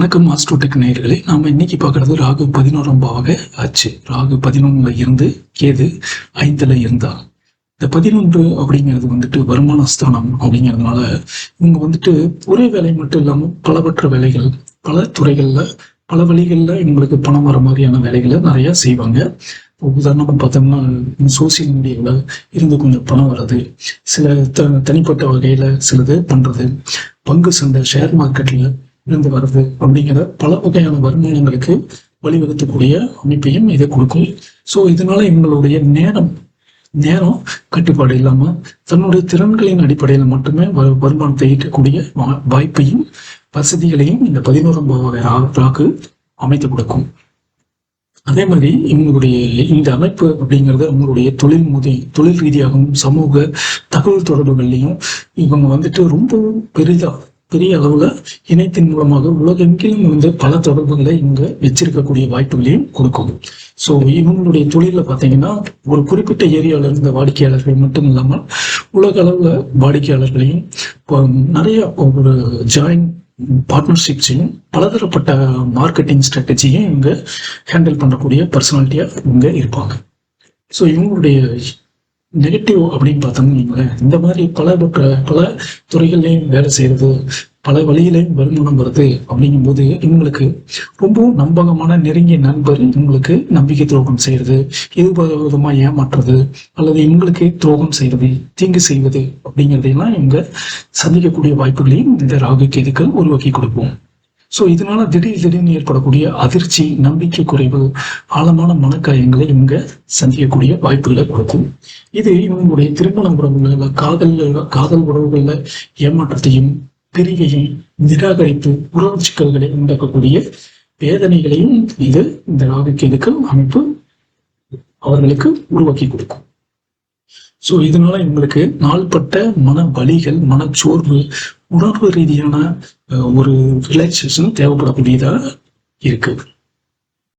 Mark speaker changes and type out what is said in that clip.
Speaker 1: வணக்கம் ஆஸ்ட்ரோடெக் நேயர்களே. நாம இன்னைக்கு பார்க்கறது ராகு 11ஆம் பாவக ஆச்சு. ராகு 11ல இருந்து கேது 5ல இருந்தா இந்த 11 அப்படிங்கிறது வருமான ஸ்தானம் அப்படிங்கிறதுனால இவங்க ஒரே வேலை மட்டும் இல்லாம பலவற்ற வேலைகள், பல துறைகள்ல பல வழிகள்ல இவங்களுக்கு பணம் வர மாதிரியான வேலைகளை நிறைய செய்வாங்க. உதாரணமா பார்த்தோம்னா சோசியல் மீடியாவில் இருந்து கொஞ்சம் பணம் வர்றது, சில தனிப்பட்ட வகையில சிலது பண்றது, பங்கு சந்தை ஷேர் மார்க்கெட்ல இருந்து வர்றது அப்படிங்கிற பல வகையான வருமானங்களுக்கு வழிவகுக்கக்கூடிய அமைப்பையும் இதை கொடுக்கும். ஸோ இதனால இவங்களுடைய நேரம் கட்டுப்பாடு இல்லாம தன்னுடைய திறன்களின் அடிப்படையில் மட்டுமே வருமானத்தை ஈட்டக்கூடிய வாய்ப்பையும் வசதிகளையும் இந்த 11ஆம் ராகு அமைத்து கொடுக்கும். அதே மாதிரி இவங்களுடைய இந்த அமைப்பு அப்படிங்கிறது அவங்களுடைய தொழில் ரீதியாகவும் சமூக தகவல் தொடர்புகள்லையும் இவங்க ரொம்ப பெரிய அளவுல இணையத்தின் மூலமாக உலகெங்கிலும் பல தொடர்புகளை இவங்க வச்சிருக்கக்கூடிய வாய்ப்புகளையும் கொடுக்கும். ஸோ இவங்களுடைய தொழில பார்த்தீங்கன்னா ஒரு குறிப்பிட்ட ஏரியாவில் இருந்த வாடிக்கையாளர்கள் மட்டும் இல்லாமல் உலக அளவுல வாடிக்கையாளர்களையும் நிறைய ஒரு ஜாயின்ட் பார்ட்னர்ஷிப்ஸையும் பலதரப்பட்ட மார்க்கெட்டிங் ஸ்ட்ராட்டஜியும் இவங்க ஹேண்டில் பண்ணக்கூடிய பர்சனாலிட்டியா இவங்க இருப்பாங்க. ஸோ இவங்களுடைய நெகட்டிவ் அப்படின்னு பார்த்தோம்னா இந்த மாதிரி பல துறைகள்லையும் வேலை செய்யறது, பல வழியிலையும் வருமானம் வருது அப்படிங்கும்போது இவங்களுக்கு ரொம்பவும் நம்பகமான நெருங்கிய நண்பர் இவங்களுக்கு நம்பிக்கை துரோகம் செய்யறது, இது விதமா ஏமாற்றுறது அல்லது இவங்களுக்கு துரோகம் செய்யறது, தீங்கு செய்வது அப்படிங்கிறதையெல்லாம் இவங்க சந்திக்கக்கூடிய வாய்ப்புகளையும் இந்த ராகு கேதுக்கள் உருவாக்கி கொடுப்போம். ஸோ இதனால திடீர்னு ஏற்படக்கூடிய அதிர்ச்சி, நம்பிக்கை குறைவு, ஆழமான மனக்காயங்களை இவங்க சந்திக்கக்கூடிய வாய்ப்புகளை கொடுக்கும். இது இவங்களுடைய திருமண உறவுகள்ல காதல் உறவுகள்ல ஏமாற்றத்தையும் பிரிவையும் நிராகரிப்பு உறவு சிக்கல்களை உண்டாக்கக்கூடிய வேதனைகளையும் இது இந்த ராகு கேதுக்கள் அமைப்பு அவர்களுக்கு உருவாக்கி கொடுக்கும். ஸோ இதனால இவங்களுக்கு நாள்பட்ட மன வலிகள், மனச்சோர்வு, உணர்வு ரீதியான ஒரு ரிலாக்ஸேஷன் தேவைப்படக்கூடியதா இருக்கு.